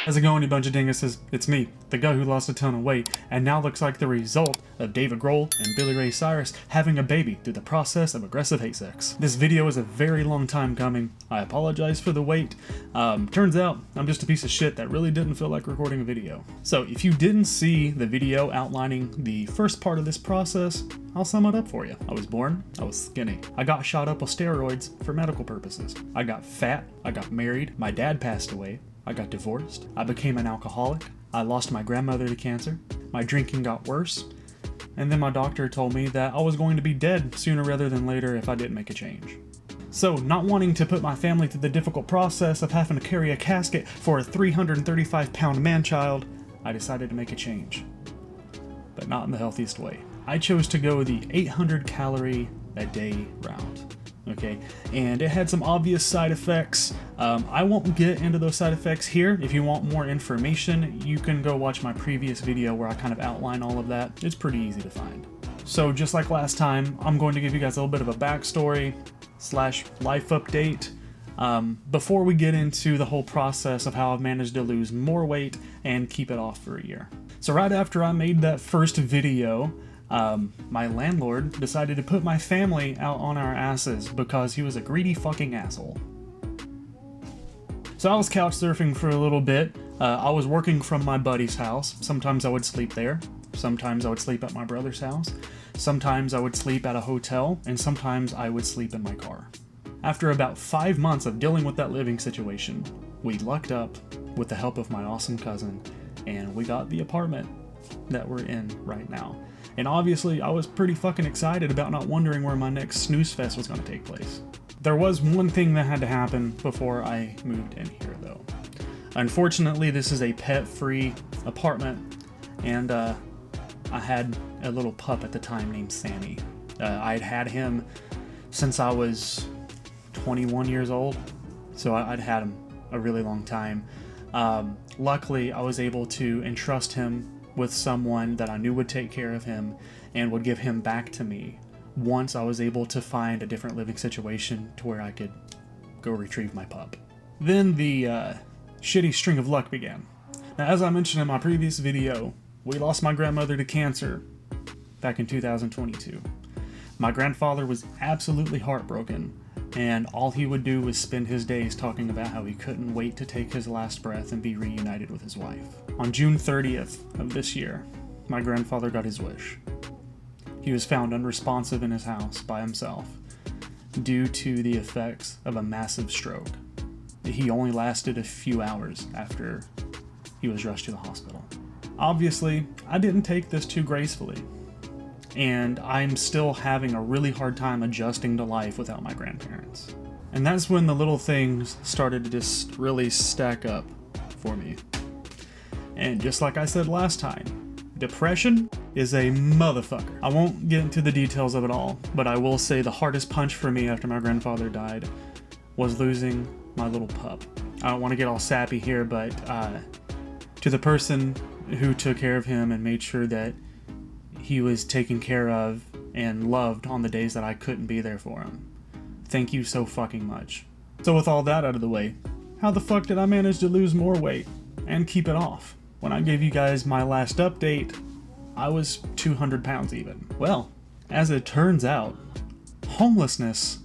How's it going, you bunch of dinguses? It's me, the guy who lost a ton of weight, and now looks like the result of David Grohl and Billy Ray Cyrus having a baby through the process of aggressive hate sex. This video is a very long time coming. I apologize for the wait. Turns out, I'm just a piece of shit that really didn't feel like recording a video. So if you didn't see the video outlining the first part of this process, I'll sum it up for you. I was born, I was skinny. I got shot up with steroids for medical purposes. I got fat, I got married, my dad passed away, I got divorced, I became an alcoholic, I lost my grandmother to cancer, my drinking got worse, and then my doctor told me that I was going to be dead sooner rather than later if I didn't make a change. So, not wanting to put my family through the difficult process of having to carry a casket for a 335-pound man-child, I decided to make a change. But not in the healthiest way. I chose to go the 800 calorie a day route. Okay, and it had some obvious side effects. I won't get into those side effects here. If you want more information, you can go watch my previous video where I kind of outline all of that. It's pretty easy to find. So just like last time, I'm going to give you guys a little bit of a backstory / life update before we get into the whole process of how I've managed to lose more weight and keep it off for a year. So right after I made that first video, my landlord decided to put my family out on our asses because he was a greedy fucking asshole. So I was couch surfing for a little bit. I was working from my buddy's house. Sometimes I would sleep there. Sometimes I would sleep at my brother's house. Sometimes I would sleep at a hotel, and sometimes I would sleep in my car. After about 5 months of dealing with that living situation, we lucked up with the help of my awesome cousin, and we got the apartment that we're in right now. And obviously, I was pretty fucking excited about not wondering where my next snooze fest was going to take place. There was one thing that had to happen before I moved in here, though. Unfortunately, this is a pet-free apartment, and I had a little pup at the time named Sammy. I'd had him since I was 21 years old, so I'd had him a really long time. Luckily, I was able to entrust him with someone that I knew would take care of him and would give him back to me once I was able to find a different living situation to where I could go retrieve my pup. Then the shitty string of luck began. Now, as I mentioned in my previous video, we lost my grandmother to cancer back in 2022. My grandfather was absolutely heartbroken, and all he would do was spend his days talking about how he couldn't wait to take his last breath and be reunited with his wife. On June 30th of this year, my grandfather got his wish. He was found unresponsive in his house by himself due to the effects of a massive stroke. He only lasted a few hours after he was rushed to the hospital. Obviously, I didn't take this too gracefully, and I'm still having a really hard time adjusting to life without my grandparents. And that's when the little things started to just really stack up for me. And just like I said last time, depression is a motherfucker. I won't get into the details of it all, but I will say the hardest punch for me after my grandfather died was losing my little pup. I don't want to get all sappy here, but to the person who took care of him and made sure that he was taken care of and loved on the days that I couldn't be there for him, thank you so fucking much. So with all that out of the way, how the fuck did I manage to lose more weight and keep it off? When I gave you guys my last update, I was 200 pounds even. Well, as it turns out, homelessness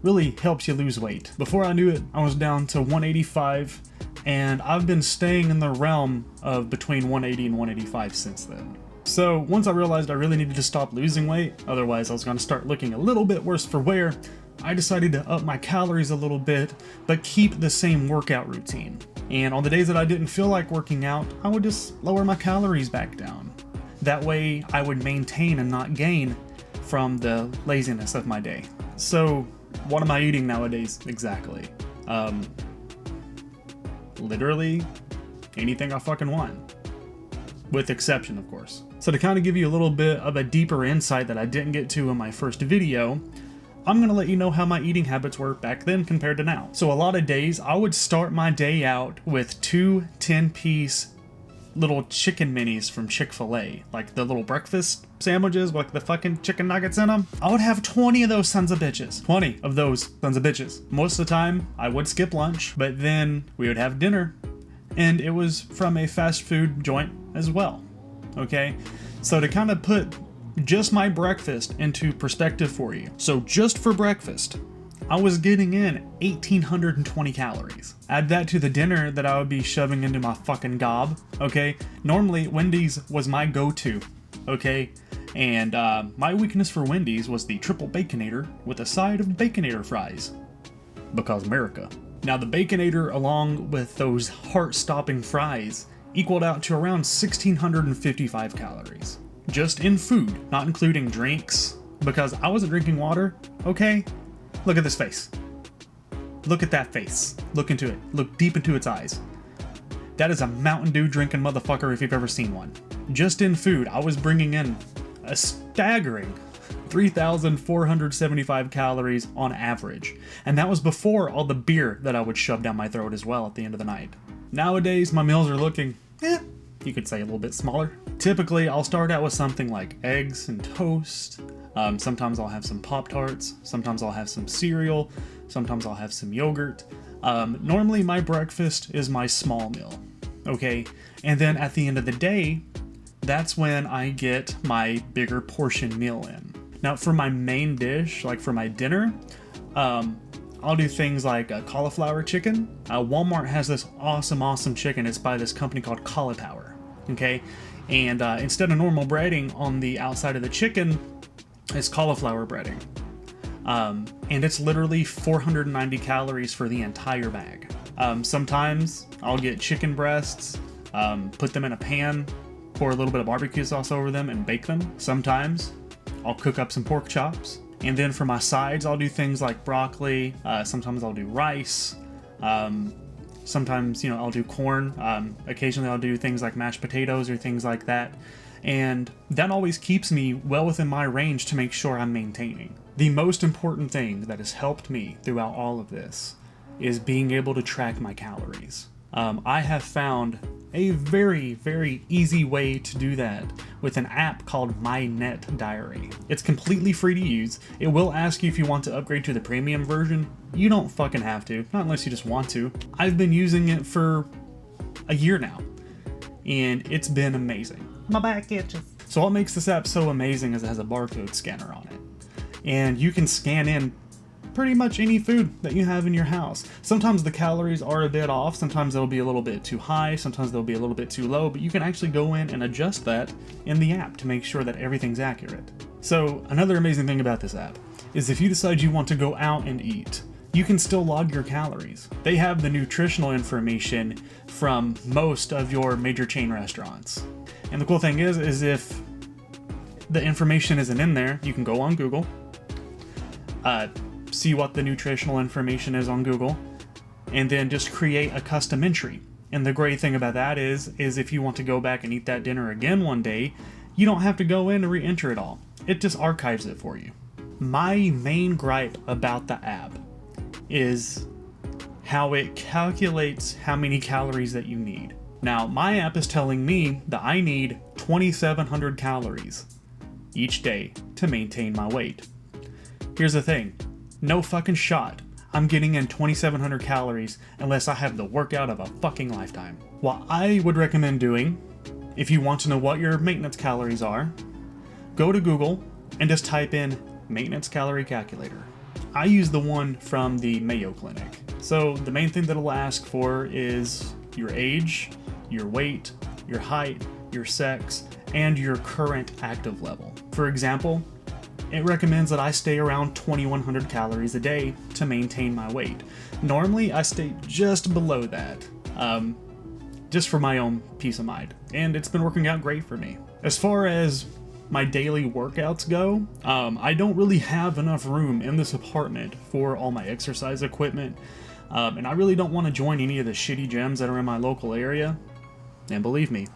really helps you lose weight. Before I knew it, I was down to 185, and I've been staying in the realm of between 180 and 185 since then. So once I realized I really needed to stop losing weight, otherwise I was going to start looking a little bit worse for wear, I decided to up my calories a little bit, but keep the same workout routine. And on the days that I didn't feel like working out, I would just lower my calories back down. That way I would maintain and not gain from the laziness of my day. So what am I eating nowadays exactly? Literally anything I fucking want. With exception, of course. So to kind of give you a little bit of a deeper insight that I didn't get to in my first video, I'm going to let you know how my eating habits were back then compared to now. So a lot of days, I would start my day out with 2 10-piece little chicken minis from Chick-fil-A. Like the little breakfast sandwiches with the fucking chicken nuggets in them. I would have 20 of those sons of bitches. 20 of those sons of bitches. Most of the time, I would skip lunch, but then we would have dinner. and it was from a fast food joint as well. Okay, so to kind of put just my breakfast into perspective for you. So just for breakfast, I was getting in 1,820 calories. Add that to the dinner that I would be shoving into my fucking gob, okay? Normally, Wendy's was my go-to, okay? And my weakness for Wendy's was the triple Baconator with a side of Baconator fries. Because America. Now the Baconator along with those heart-stopping fries equaled out to around 1,655 calories. Just in food, not including drinks, because I wasn't drinking water, okay? Look at this face. Look at that face. Look into it. Look deep into its eyes. That is a Mountain Dew drinking motherfucker if you've ever seen one. Just in food, I was bringing in a staggering 3,475 calories on average. And that was before all the beer that I would shove down my throat as well at the end of the night. Nowadays, my meals are looking, you could say a little bit smaller. Typically, I'll start out with something like eggs and toast. Sometimes I'll have some Pop-Tarts. Sometimes I'll have some cereal. Sometimes I'll have some yogurt. Normally, my breakfast is my small meal, okay? And then at the end of the day, that's when I get my bigger portion meal in. Now, for my main dish, like for my dinner, I'll do things like cauliflower chicken. Walmart has this awesome chicken. It's by this company called Cauliflower, okay? And instead of normal breading on the outside of the chicken, it's cauliflower breading. And it's literally 490 calories for the entire bag. Sometimes I'll get chicken breasts, put them in a pan, pour a little bit of barbecue sauce over them and bake them. Sometimes I'll cook up some pork chops. And then for my sides, I'll do things like broccoli. Sometimes I'll do rice. Sometimes, I'll do corn. Occasionally I'll do things like mashed potatoes or things like that. And that always keeps me well within my range to make sure I'm maintaining. The most important thing that has helped me throughout all of this is being able to track my calories. I have found a very easy way to do that with an app called My Net Diary. It's completely free to use. It will ask you if you want to upgrade to the premium version. You don't fucking have to, not unless you just want to. I've been using it for a year now, and it's been amazing. My back itches. So what makes this app so amazing is it has a barcode scanner on it. And you can scan in pretty much any food that you have in your house. Sometimes the calories are a bit off, sometimes they'll be a little bit too high, sometimes they'll be a little bit too low, but you can actually go in and adjust that in the app to make sure that everything's accurate. So another amazing thing about this app is if you decide you want to go out and eat, you can still log your calories. They have the nutritional information from most of your major chain restaurants. And the cool thing is if the information isn't in there, you can go on Google, see what the nutritional information is on Google, and then just create a custom entry. And the great thing about that is if you want to go back and eat that dinner again one day, you don't have to go in and re-enter it all. It just archives it for you. My main gripe about the app is how it calculates how many calories that you need. Now, my app is telling me that I need 2,700 calories each day to maintain my weight. Here's the thing. No fucking shot I'm getting in 2,700 calories unless I have the workout of a fucking lifetime. What I would recommend doing, if you want to know what your maintenance calories are, go to Google and just type in maintenance calorie calculator. I use the one from the Mayo Clinic. So the main thing that it'll ask for is your age, your weight, your height, your sex, and your current active level. For example, it recommends that I stay around 2,100 calories a day to maintain my weight. Normally, I stay just below that, just for my own peace of mind, and it's been working out great for me. As far as my daily workouts go, I don't really have enough room in this apartment for all my exercise equipment, and I really don't want to join any of the shitty gyms that are in my local area, and believe me,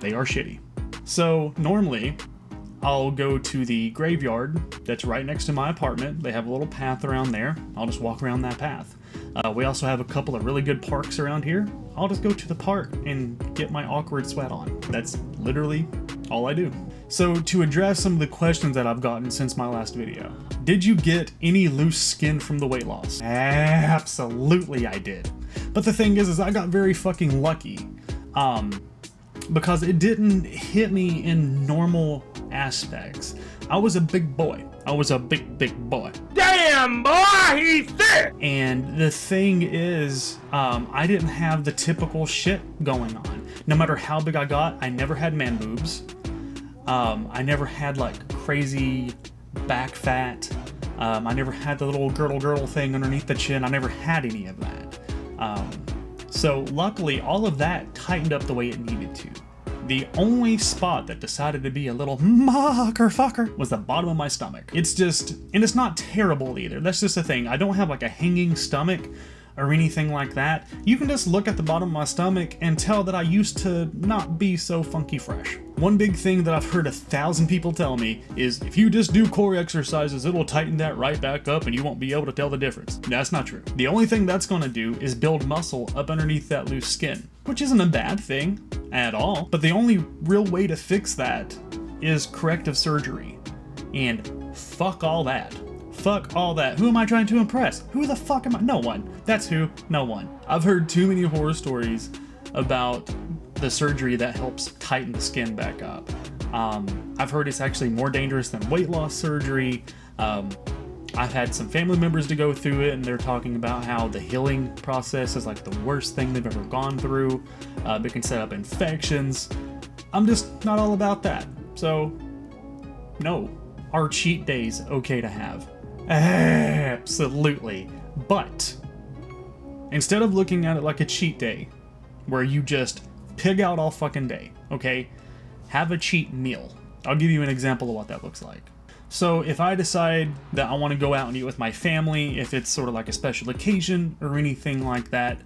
they are shitty. So normally, I'll go to the graveyard that's right next to my apartment. They have a little path around there. I'll just walk around that path. We also have a couple of really good parks around here. I'll just go to the park and get my awkward sweat on. That's literally all I do. So to address some of the questions that I've gotten since my last video, did you get any loose skin from the weight loss? Absolutely I did. But the thing is I got very fucking lucky. Because it didn't hit me in normal aspects. I was a big boy. I was a big boy. Damn, boy, he's thick! And the thing is, I didn't have the typical shit going on. No matter how big I got, I never had man boobs. I never had like crazy back fat. I never had the little girdle thing underneath the chin. I never had any of that. So luckily, all of that tightened up the way it needed to. The only spot that decided to be a little fucker was the bottom of my stomach. It's just, and it's not terrible either. That's just the thing. I don't have like a hanging stomach or anything like that. You can just look at the bottom of my stomach and tell that I used to not be so funky fresh. One big thing that I've heard 1,000 people tell me is if you just do core exercises, it'll tighten that right back up and you won't be able to tell the difference. That's not true. The only thing that's gonna do is build muscle up underneath that loose skin, which isn't a bad thing at all. But the only real way to fix that is corrective surgery. And fuck all that. Fuck all that. Who am I trying to impress? Who the fuck am I? No one. That's who. No one. I've heard too many horror stories about the surgery that helps tighten the skin back up. I've heard it's actually more dangerous than weight loss surgery. I've had some family members to go through it, and they're talking about how the healing process is like the worst thing they've ever gone through. It can set up infections. I'm just not all about that. So, no. Are cheat days okay to have? Absolutely. But instead of looking at it like a cheat day, where you just pig out all fucking day, okay? Have a cheat meal. I'll give you an example of what that looks like. So if I decide that I want to go out and eat with my family, if it's sort of like a special occasion or anything like that,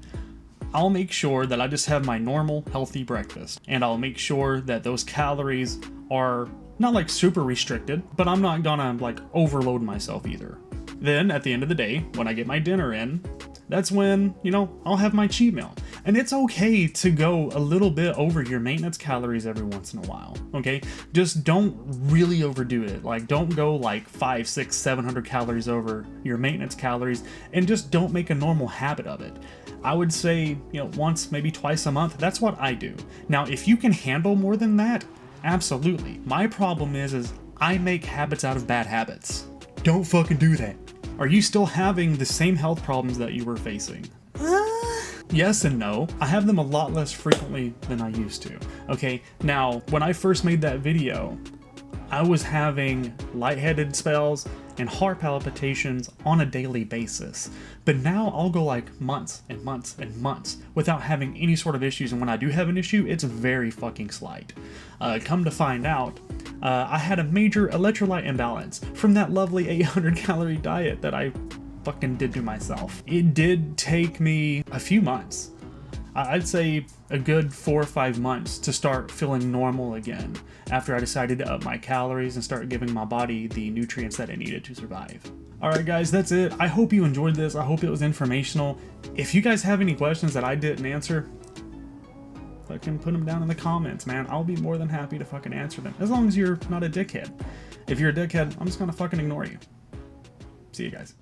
I'll make sure that I just have my normal healthy breakfast. And I'll make sure that those calories are not like super restricted, but I'm not gonna like overload myself either. Then at the end of the day, when I get my dinner in, that's when, you know, I'll have my cheat meal. And it's okay to go a little bit over your maintenance calories every once in a while, okay? Just don't really overdo it. Like, don't go like 500, 600, 700 calories over your maintenance calories, and just don't make a normal habit of it. I would say, you know, once, maybe twice a month. That's what I do. Now, if you can handle more than that, absolutely. My problem is I make habits out of bad habits. Don't fucking do that. Are you still having the same health problems that you were facing? Yes and no. I have them a lot less frequently than I used to. Okay, now, when I first made that video, I was having lightheaded spells and heart palpitations on a daily basis. But now I'll go like months and months and months without having any sort of issues, and when I do have an issue, it's very fucking slight. Come to find out, I had a major electrolyte imbalance from that lovely 800 calorie diet that I fucking did to myself. It did take me a few months. I'd say a good 4 or 5 months to start feeling normal again after I decided to up my calories and start giving my body the nutrients that it needed to survive. Alright guys, that's it. I hope you enjoyed this. I hope it was informational. If you guys have any questions that I didn't answer, fucking put them down in the comments, man. I'll be more than happy to fucking answer them, as long as you're not a dickhead. If you're a dickhead, I'm just gonna fucking ignore you. See you guys.